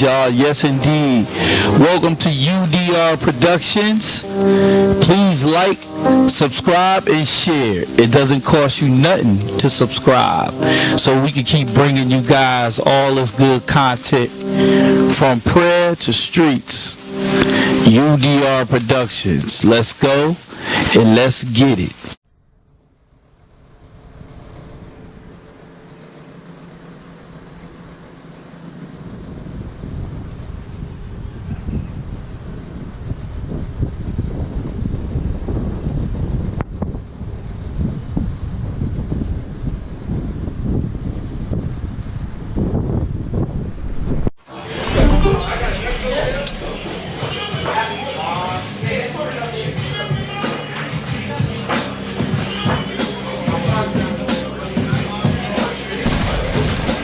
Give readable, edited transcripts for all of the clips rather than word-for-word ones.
y'all. Yes, indeed. Welcome to UDR Productions. Please like, subscribe, and share. It doesn't cost you nothing to subscribe, so we can keep bringing you guys all this good content from prayer to streets. UDR Productions. Let's go and let's get it.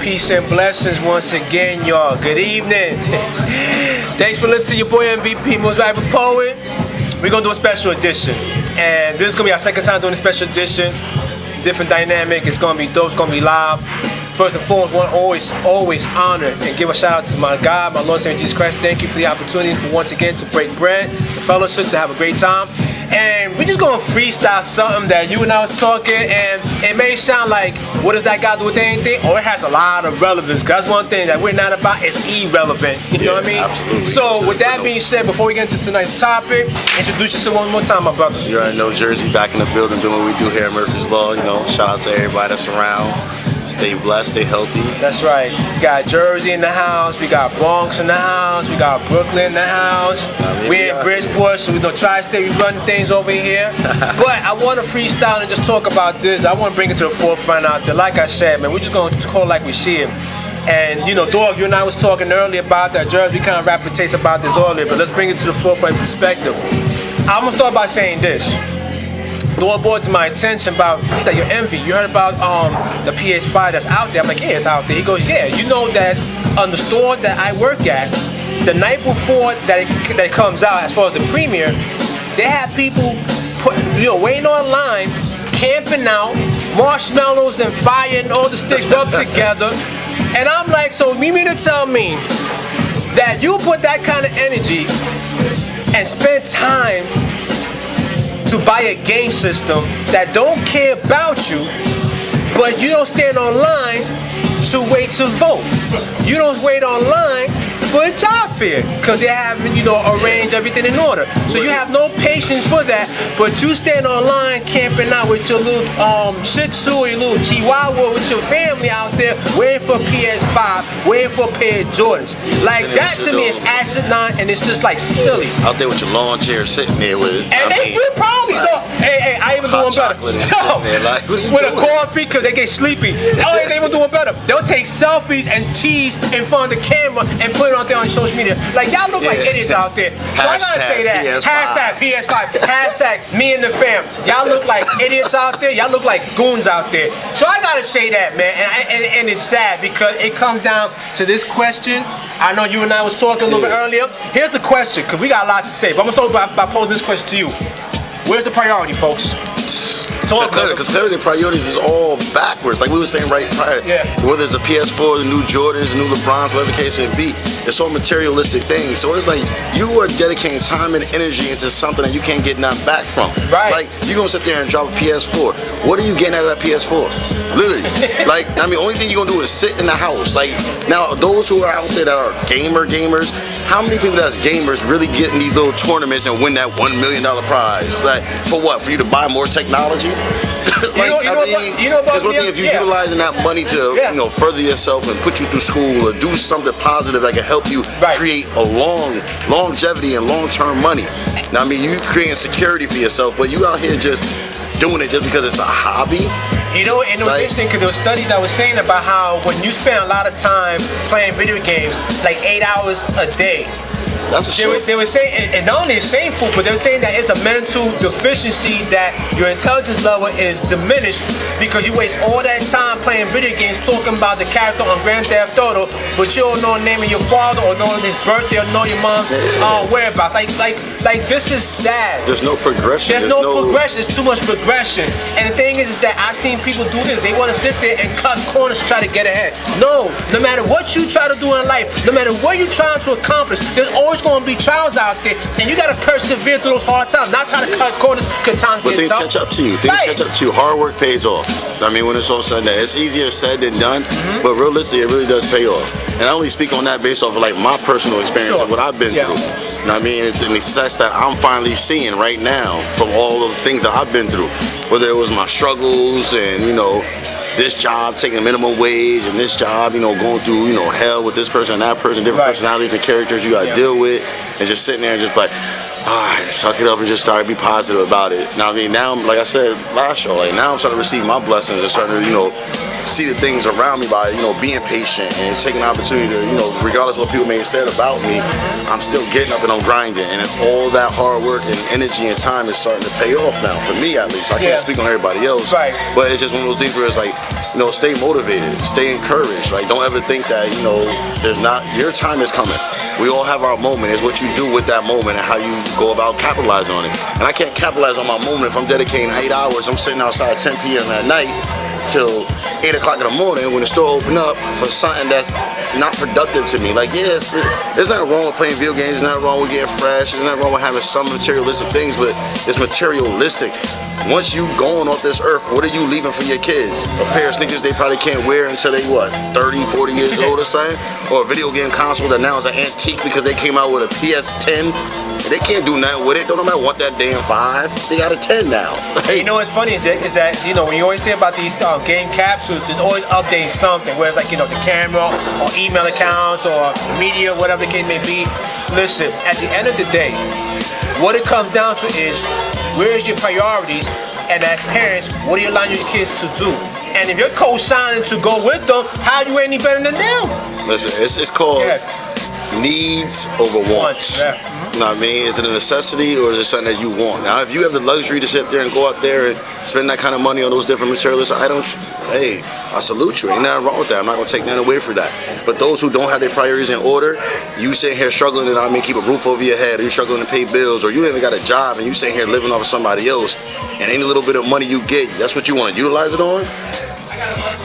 Peace and blessings once again, y'all. Good evening. Thanks for listening to your boy MVP, most valuable poet. We're gonna do a special edition, and this is gonna be our second time doing a special edition. Different dynamic. It's gonna be dope. It's gonna be live. First and foremost, want to always honor and give a shout out to my God, my Lord and Savior Jesus Christ. Thank you for the opportunity for once again to break bread, to fellowship, to have a great time. And we're just gonna freestyle something that you and I was talking, and it may sound like, what does that got to do with anything? Or it has a lot of relevance. Cause that's one thing that we're not about, is irrelevant. You know what I mean? Absolutely. So with that being said, before we get into tonight's topic, introduce yourself one more time, my brother. You already know Jersey back in the building doing what we do here at Murphy's Law. You know, shout out to everybody that's around. Stay blessed, stay healthy. That's right. We got Jersey in the house, we got Bronx in the house, we got Brooklyn in the house. We're in Bridgeport, so we don't tri-state, we run things over here. But I want to freestyle and just talk about this. I want to bring it to the forefront out there. Like I said, man, we're just going to call it like we see it. And you know, Dog, you and I was talking earlier about that. Jersey, we kind of rapid taste about this earlier, but let's bring it to the forefront perspective. I'm going to start by saying this. Dog brought to my attention about, he said, your envy. You heard about the PS5 that's out there? I'm like, yeah, it's out there. He goes, yeah, you know that on the store that I work at, the night before that it comes out, as far as the premiere, they have people waiting online, camping out, marshmallows and fire and all the sticks rubbed together. And I'm like, so you mean to tell me that you put that kind of energy and spend time to buy a game system that don't care about you, but you don't stand online to wait to vote. You don't wait online for a job fair because they have, arranged everything in order. So you have no patience for that, but you stand online camping out with your little Shih Tzu or your little Chihuahua with your family out there waiting for a PS5, waiting for a pair of Jordans. Like that to me is asinine, and it's just like silly. Out there with your lawn chair sitting there with it. And they do probably though. Hey, I even do one better. Like, with a coffee because they get sleepy. Oh, they even doing better. They'll take selfies and cheese in front of the camera and put it out there on social media. Like y'all look like idiots out there. So I gotta say that. PS5. #PS5. Hashtag me and the fam. Y'all look like idiots out there. Y'all look like goons out there. So I gotta say that, man. And it's sad because it comes down to this question. I know you and I was talking a little bit earlier. Here's the question, because we got a lot to say. But I'm gonna start by posing this question to you. Where's the priority, folks? Because clearly the priorities is all backwards. Like we were saying right prior. Yeah. Whether it's a PS4, the new Jordans, the new LeBrons, whatever the case may be, it's all materialistic things. So it's like you are dedicating time and energy into something that you can't get nothing back from. Right. Like you're gonna sit there and drop a PS4. What are you getting out of that PS4? Literally. Like, I mean, only thing you're gonna do is sit in the house. Like, now those who are out there that are gamers, how many people that's gamers really get in these little tournaments and win that $1 million prize? Like, for what? For you to buy more technology? It's one thing if you're utilizing that money to further yourself and put you through school or do something positive that can help you create a longevity and long-term money. Now, I mean, you creating security for yourself, but you out here just doing it just because it's a hobby. And it was interesting because there were studies that were saying about how when you spend a lot of time playing video games, like 8 hours a day, That's a shame. They were saying, and not only is shameful, but they were saying that it's a mental deficiency, that your intelligence level is diminished because you waste all that time playing video games talking about the character on Grand Theft Auto, but you don't know the name of your father or know his birthday or know your mom's whereabouts. Like this is sad. There's no progression. There's no progression. It's too much regression. And the thing is that I've seen people do this. They want to sit there and cut corners to try to get ahead. No matter what you try to do in life, no matter what you're trying to accomplish, there's always going to be trials out there, and you got to persevere through those hard times. Not try to cut corners because times but get things tough. catch up to you. Things catch up to you. Hard work pays off. I mean, when it's all said and done, it's easier said than done, but realistically, it really does pay off. And I only speak on that based off of like my personal experience and what I've been through. You know what I mean? And the success that I'm finally seeing right now from all of the things that I've been through, whether it was my struggles and this job taking minimum wage, and this job going through hell with this person and that person, different personalities and characters you gotta deal with, and just sitting there and just like, alright, suck it up and just start to be positive about it. Now, I mean, now, like I said last show, like now I'm starting to receive my blessings and starting to, see the things around me by, being patient and taking the opportunity to, regardless of what people may have said about me, I'm still getting up and I'm grinding. And it's all that hard work and energy and time is starting to pay off now, for me at least. I can't speak on everybody else, but it's just one of those things where it's like, stay motivated, stay encouraged. Like, don't ever think that, your time is coming. We all have our moment. It's what you do with that moment and how you go about capitalizing on it. And I can't capitalize on my moment if I'm dedicating 8 hours. I'm sitting outside 10 p.m. at night till 8 o'clock in the morning when the store open up for something that's not productive to me. Like, yes, there's nothing wrong with playing video games. There's nothing wrong with getting fresh. There's nothing wrong with having some materialistic things, but it's materialistic. Once you going off this earth, what are you leaving for your kids? A pair of sneakers they probably can't wear until they, 30, 40 years old or something? Or a video game console that now is an antique because they came out with a PS10. They can't do nothing with it. Don't nobody want that damn 5. They got a 10 now. Hey, what's funny is that when you always hear about these game capsules, there's always updating something, whether it's like, the camera or email accounts or media, whatever the case may be. Listen, at the end of the day, what it comes down to is, where's your priorities? And as parents, what are you allowing your kids to do? And if you're co-signing to go with them, how are you any better than them? Listen, it's called needs over wants. You know what I mean? Is it a necessity or is it something that you want? Now, if you have the luxury to sit there and go out there and spend that kind of money on those different materialist items, hey, I salute you. Ain't nothing wrong with that. I'm not gonna take nothing away from that. But those who don't have their priorities in order, you sitting here struggling to keep a roof over your head, or you struggling to pay bills, or you ain't even got a job and you sitting here living off of somebody else, and any little bit of money you get, that's what you want to utilize it on?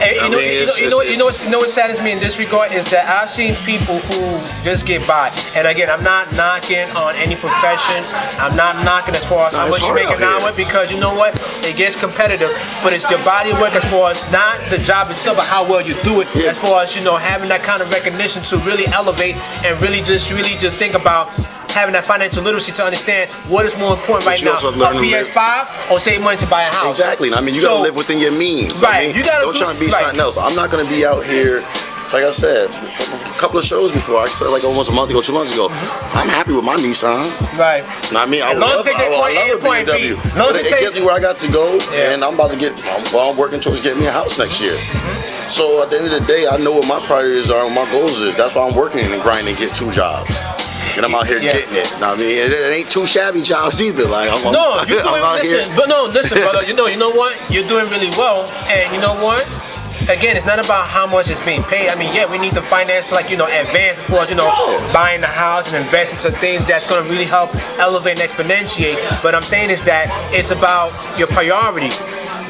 Hey, what saddens me in this regard is that I've seen people who just get by. And again, I'm not knocking on any profession. I'm not knocking as far as how much you make an hour, because you know what? It gets competitive. But it's your body work as far as not the job itself, but how well you do it. As far as having that kind of recognition to really elevate and really just think about having that financial literacy to understand what is more important right now, a PS5 or save money to buy a house. Exactly. I mean, you gotta live within your means. Right. You gotta don't try to be something else. I'm not gonna be out here. Like I said, a couple of shows before, I said like almost a month ago, 2 months ago, I'm happy with my Nissan. Right. I mean, I love a BMW. But it gets me where I got to go, and I'm about to I'm working towards getting me a house next year. So at the end of the day, I know what my priorities are and what my goals is. That's why I'm working and grinding to get 2 jobs. And I'm out here getting it. I mean, it ain't 2 shabby jobs either. Like you're doing, listen, brother. You know what? You're doing really well, and you know what? Again, it's not about how much is being paid. I mean, we need the finance to advance for buying the house and investing into things that's going to really help elevate and exponentiate. But I'm saying is that it's about your priority.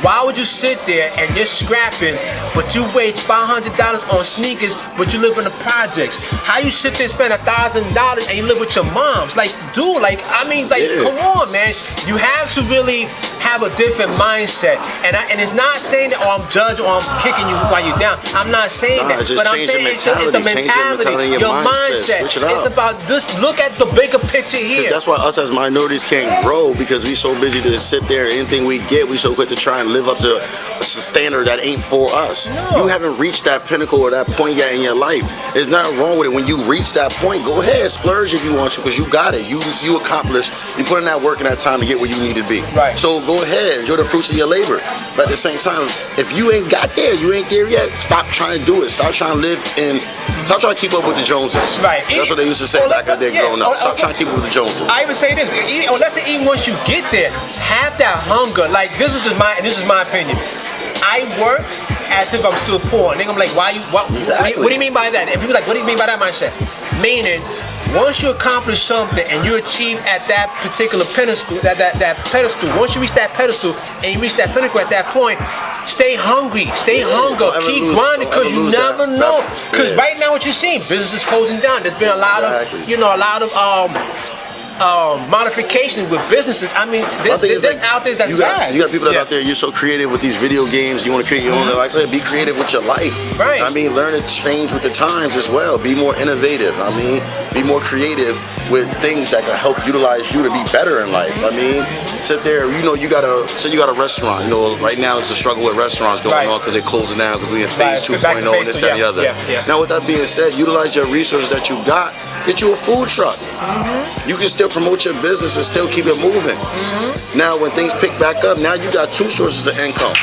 Why would you sit there and you're scrapping, but you waste $500 on sneakers, but you live in the projects? How you sit there and spend $1,000 and you live with your moms? Like, dude, come on, man. You have to really have a different mindset. And it's not saying that, I'm judging or I'm kicking you while you're down. I'm not saying that. But I'm saying it's the mentality, your mindset. It's about just look at the bigger picture here. That's why us as minorities can't grow, because we so busy to sit there. Anything we get, we so quick to try and live up to to a standard that ain't for us. No. You haven't reached that pinnacle or that point yet in your life. There's nothing wrong with it. When you reach that point, go ahead, splurge if you want to, because you got it. You accomplished. You put in that work and that time to get where you need to be. Right. So go ahead, enjoy the fruits of your labor. But at the same time, if you ain't got there, you ain't there yet, stop trying to do it. Stop trying to live in. Stop trying to keep up with the Joneses. Right. That's what they used to say back in the day growing up. Stop trying to keep up with the Joneses. I even say this, let's say even once you get there, have that hunger. Like this is my opinion. I work as if I'm still poor. And then I'm like, what do you mean by that? And people are like, what do you mean by that mindset? Meaning, once you accomplish something and you achieve at that particular pedestal, that pedestal, once you reach that pedestal and you reach that pinnacle at that point, stay hungry, keep grinding, because you never know. Because right now what you're seeing, business is closing down. There's been a lot of modification with businesses. I mean, there's out there that's bad. You got people that's out there. You're so creative with these video games. You want to create your own life. Be creative with your life. Right. I mean, learn to change with the times as well. Be more innovative. I mean, be more creative with things that can help utilize you to be better in life. I mean, sit there. You got a restaurant. Right now it's a struggle with restaurants going on because they're closing down because we're in phase 2.0 and this and the other. Now, with that being said, utilize your resources that you got. Get you a food truck. You can still promote your business and still keep it moving. Now, when things pick back up, now you got two sources of income.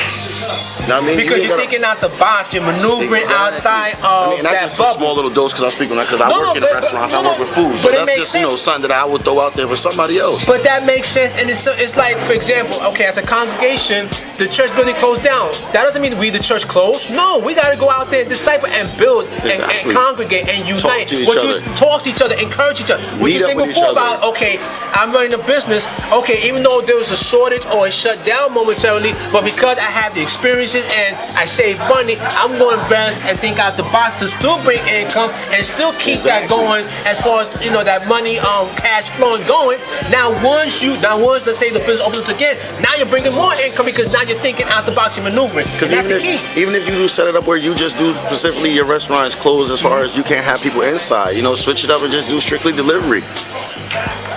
Now, I mean, because you're thinking out the box, you're maneuvering outside of and that's just a small little dose because I'm speaking on that because I work in a restaurant, I work with food, so that's just something that I would throw out there for somebody else. But that makes sense, and it's like, for example, okay, as a congregation, the church building closed down. That doesn't mean we the church closed. No, we got to go out there and disciple and build and congregate and unite. Talk to each other, encourage each other. What you saying before about, okay, I'm running a business. Okay, even though there was a shortage or a shutdown momentarily, but because I have the experiences and I save money, I'm going to invest and think out the box to still bring income and still keep that going as far as that money, cash flowing going. Now once let's say the business opens again, now you're bringing more income because now you're thinking out the box, you're maneuvering. Because even if you do set it up where you just do specifically your restaurant is closed as far as you can't have people inside, switch it up and just do strictly delivery.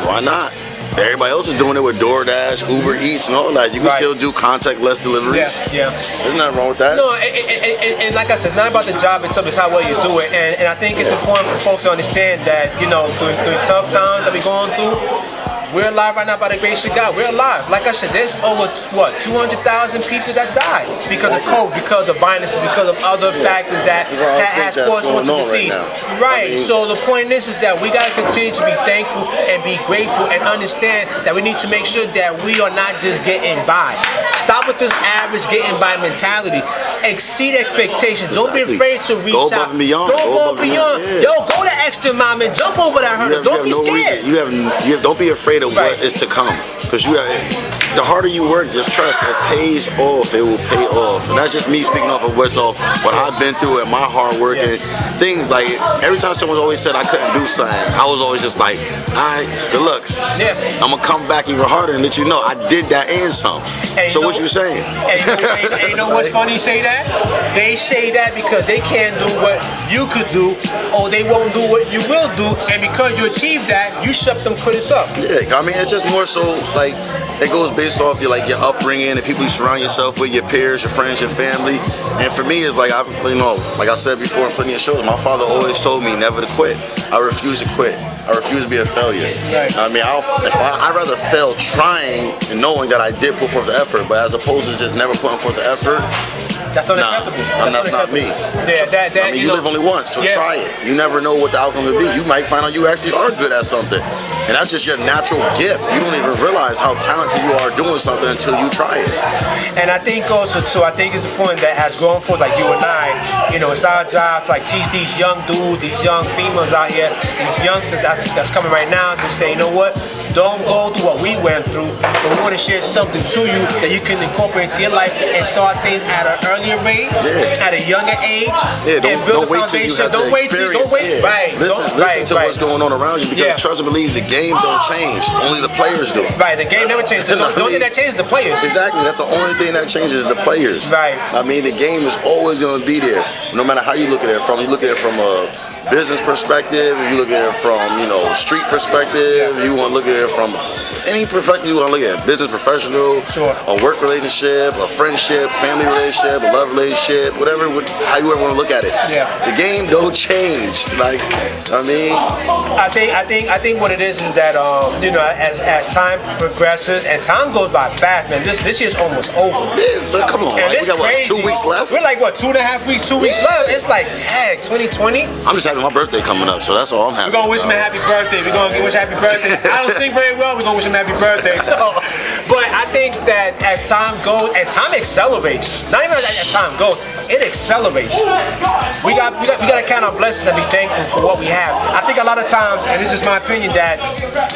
Why not? Everybody else is doing it with DoorDash, Uber Eats, and all that. You can still do contactless deliveries. Yeah. There's nothing wrong with that. No, and like I said, it's not about the job itself, it's how well you do it. And I think it's important for folks to understand that, through tough times that we're going through, we're alive right now by the grace of God. We're alive. Like I said, there's over 200,000 people that died because of COVID, because of violence, because of other factors that has caused someone to disease. Right. So the point is that we got to continue to be thankful and be grateful and understand that we need to make sure that we are not just getting by. Stop with this average getting by mentality. Exceed expectations. Don't be afraid to reach out. Go above and beyond. Go above and beyond. Yo, go the extra mile, man. Jump over that hurdle. Don't be scared. Don't be afraid of what is to come, because the harder you work, just trust it pays off. It will pay off, and that's just me speaking off of what I've been through and my hard work and things. Like every time someone always said I couldn't do something, I was always just like, alright, good looks. I'm gonna come back even harder and let you know I did that and some. So what you saying? And you know what's funny? You say that? They say that because they can't do what you could do, or they won't do what you will do, and because you achieved that, you shut them critics up. Yeah, I mean it's just more so like it goes based off your upbringing and people you surround yourself with, your peers, your friends, your family. And for me, it's like like I said before in plenty of shows, my father always told me never to quit. I refuse to quit. I refuse to be a failure. Right. I mean, I'd rather fail trying and knowing that I did put forth the effort, but as opposed to just never putting forth the effort. That's unacceptable. That's not me. Yeah, you live only once, so try it. You never know what the outcome will be. You might find out you actually are good at something, and that's just your natural gift. You don't even realize how talented you are doing something until you try it. And I think also, I think it's important that as grown folks like you and I, it's our job to teach these young dudes, these young females out here, these youngsters that's coming right now to say, you know what? Don't go through what we went through, but we want to share something to you that you can incorporate into your life and start things at an earlier rate, at a younger age, and build a foundation. Don't wait. Right. Listen to what's going on around you, because trust and believe, the game don't change. Only the players do. Right. The game never changes. The only thing that changes is the players. Exactly. That's the only thing that changes is the players. Right. I mean, the game is always going to be there, no matter how you look at it from. You look at it from a business perspective, if you look at it from, you know, street perspective, you want to look at it from any perspective you want to look at it. Business, professional, a work relationship, a friendship, family relationship, a love relationship, whatever, how you ever want to look at it. Yeah. The game don't change. Like, I mean, I think what it is that you know, as time progresses and time goes by fast, man. This year's almost over. Yeah, come on, and like, it's we got crazy. what, 2 weeks left? We're like what, 2.5 weeks, 2 weeks left. It's like, dang, 2020. I'm just having my birthday coming up, so that's all I'm having. We're gonna wish him a happy birthday. We're gonna wish happy birthday. I don't sing very well. We're gonna wish him happy birthday. So, but I think that as time goes, and time accelerates. Not even as time goes, it accelerates. We got to count our blessings and be thankful for what we have. I think a lot of times, and this is my opinion, that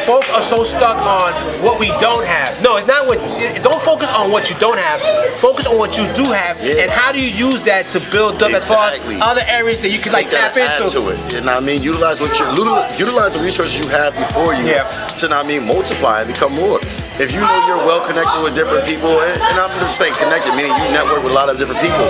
folks are so stuck on what we don't have. No, it's not what. Don't focus on what you don't have. Focus on what you do have, and how do you use that to build up as far as other areas that you can like tap into. You know what I mean? Utilize the resources you have before you to, know what I mean, multiply and become more. If you know you're well connected with different people, and I'm just saying connected, meaning you network with a lot of different people,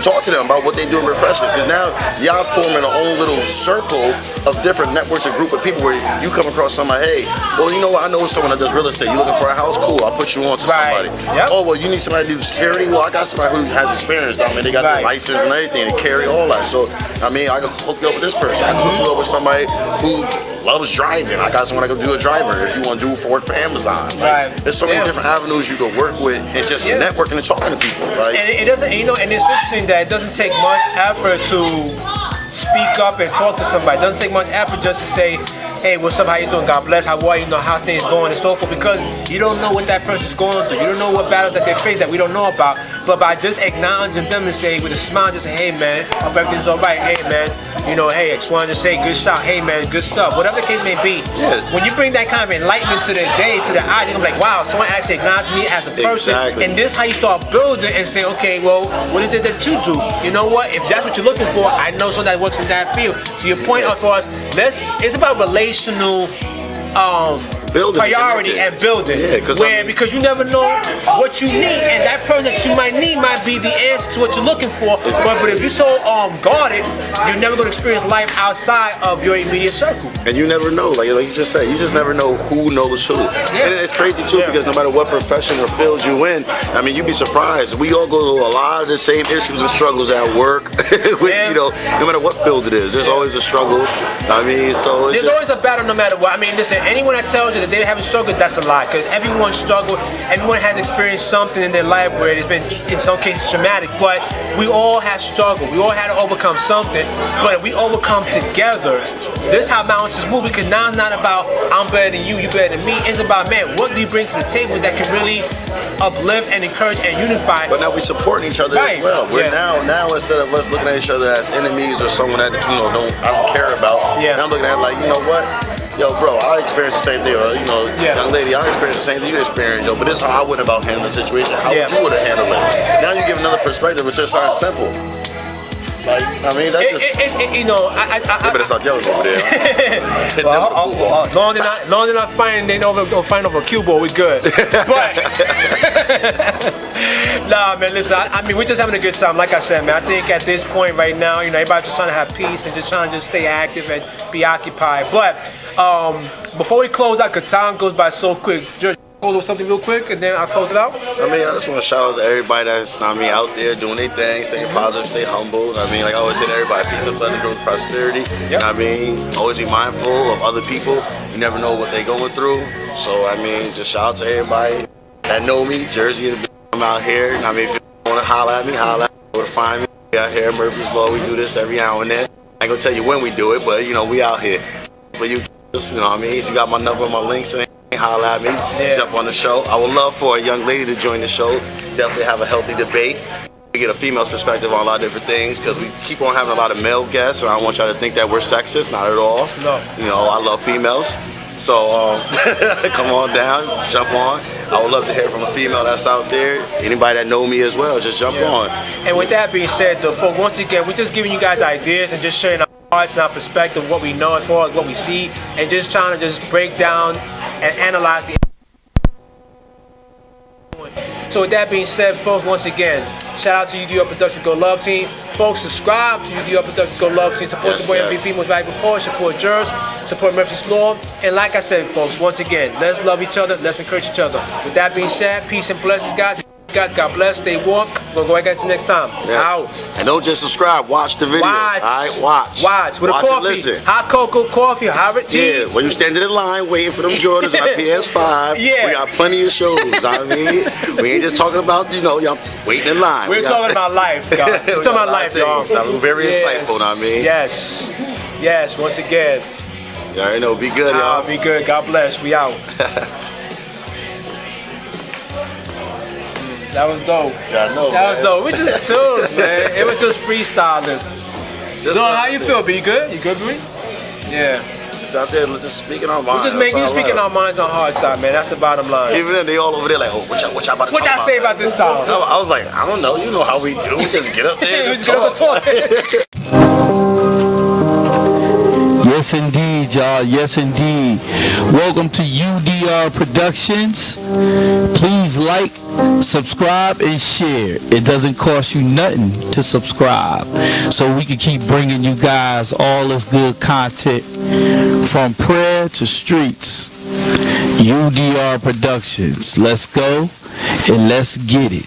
talk to them about what they do in refreshments, because now y'all forming a own little circle of different networks and group of people where you come across somebody, hey, well, you know what, I know someone that does real estate. You looking for a house? Cool, I'll put you on to somebody. Oh, well, you need somebody to do security? Well, I got somebody who has experience. I mean, they got their license and everything to carry all that. So, I mean, I can hook you up with this person. I can hook you up with somebody who loves driving. I got someone that can do a driver if you want to do work for Amazon. Like, there's so many different avenues you can work with and just networking and talking to people, right? And it doesn't, you know, and it's interesting that it doesn't take much effort to speak up and talk to somebody. It doesn't take much effort just to say, hey, what's up, how you doing, God bless, how are you, know how things going and so forth, because you don't know what that person's going through. You don't know what battles that they face that we don't know about. But by just acknowledging them and say with a smile, just say, hey man, hope everything's all right. Hey man, you know, hey, I just wanted to say good shot. Hey man, good stuff. Whatever the case may be. When you bring that kind of enlightenment to their days, to their eyes, you're like, wow, someone actually acknowledged me as a person. And this is how you start building and say, okay, well, what is it that you do? You know what? If that's what you're looking for, I know someone that works in that field. So your point for us, it's about relational priority and building. Because you never know what you need, and that person that you might need might be the answer to what you're looking for. But if you're so guarded, you're never going to experience life outside of your immediate circle. And you never know, like you just said, you just never know who knows who. And it's crazy too, because no matter what profession or field you in, I mean, you'd be surprised. We all go through a lot of the same issues and struggles at work. You know, no matter what field it is, there's always a struggle. I mean, so there's always a battle, no matter what. I mean, listen, anyone that tells you that they haven't struggled, that's a lie. Because everyone struggled, everyone has experienced something in their life where it's been, in some cases, traumatic. But we all have struggled. We all had to overcome something. But we overcome together. This is how mountains move. Because now it's not about I'm better than you, you better than me. It's about, man, what do you bring to the table that can really uplift and encourage and unify? But now we're supporting each other as well. We're now instead of us looking at each other as enemies or someone that I don't care about. Now I'm looking at it like, you know what? Yo, bro, I experienced the same thing, or young lady, I experienced the same thing you experienced, but this is how I went about handling the situation. How would you would have handled it? Now you give another perspective, which just sounds simple. Like, I mean, that's just you know, I better stop yelling over there. Long as not fighting, they don't fight over a cue ball, we good. But nah, man, listen, I mean, we're just having a good time. Like I said, man, I think at this point right now, you know, everybody's just trying to have peace and just trying to stay active and be occupied. But before we close out, because time goes by so quick, just close with something real quick, and then I'll close it out. I mean, I just want to shout out to everybody that's, out there doing their thing, staying positive, stay humble. I mean, like I always say to everybody, peace and blessings, growth, prosperity. I mean, always be mindful of other people. You never know what they're going through. So, I mean, just shout out to everybody that know me, Jersey, I'm out here. I mean, if you want to holler at me, where to find me. We out here in Murphy's Law. We do this every now and then. I ain't going to tell you when we do it, but, you know, we out here. For you, you know what I mean? If you got my number, my links, holler at me, jump on the show. I would love for a young lady to join the show. Definitely have a healthy debate. We get a female's perspective on a lot of different things, because we keep on having a lot of male guests, and I don't want y'all to think that we're sexist, not at all. No. You know, I love females. So come on down, jump on. I would love to hear from a female that's out there. Anybody that know me as well, just jump on. And with that being said, though, folks, once again, we're just giving you guys ideas and just sharing our hearts and our perspective, what we know as far as what we see, and just trying to just break down and analyze the. So with that being said, folks, once again, Shout out to UDR Production Go Love Team. Folks, subscribe to UDR Production Go Love Team. Support your boy MVP, most valuable portion. Support jeerz. Support Murphy's Law. And like I said, folks, once again, let's love each other. Let's encourage each other. With that being said, peace and blessings, guys. God bless. Stay warm. We're going to go again next time. Out. And don't just subscribe. Watch the video. Watch. All right, watch. Watch. With watch a coffee. Listen. Hot cocoa, coffee, hot tea. Yeah, when you standing in line waiting for them Jordans on PS5, yeah. we got plenty of shows. I mean, we ain't just talking about, y'all waiting in line. We're talking about life, guys. We're talking about life, y'all. That was very insightful, I mean. Yes. Yes, once again. You already know, be good, y'all. Be good. God bless. We out. That was dope. Yeah, I know, that was dope. We just chilled, man. It was just freestyling. Don, how you feel, B? You good? You good, B? Yeah. Just out there just speaking our minds. We just speaking our minds on hard side, man. That's the bottom line. Even then, they all over there like, oh, what y'all about to talk about? What y'all say about this time? I was like, I don't know. You know how we do. We just get up there and just talk. Yes, indeed, y'all. Yes, indeed. Welcome to UDR Productions. Please like, subscribe, and share. It doesn't cost you nothing to subscribe, so we can keep bringing you guys all this good content from prayer to streets. UDR Productions. Let's go and let's get it.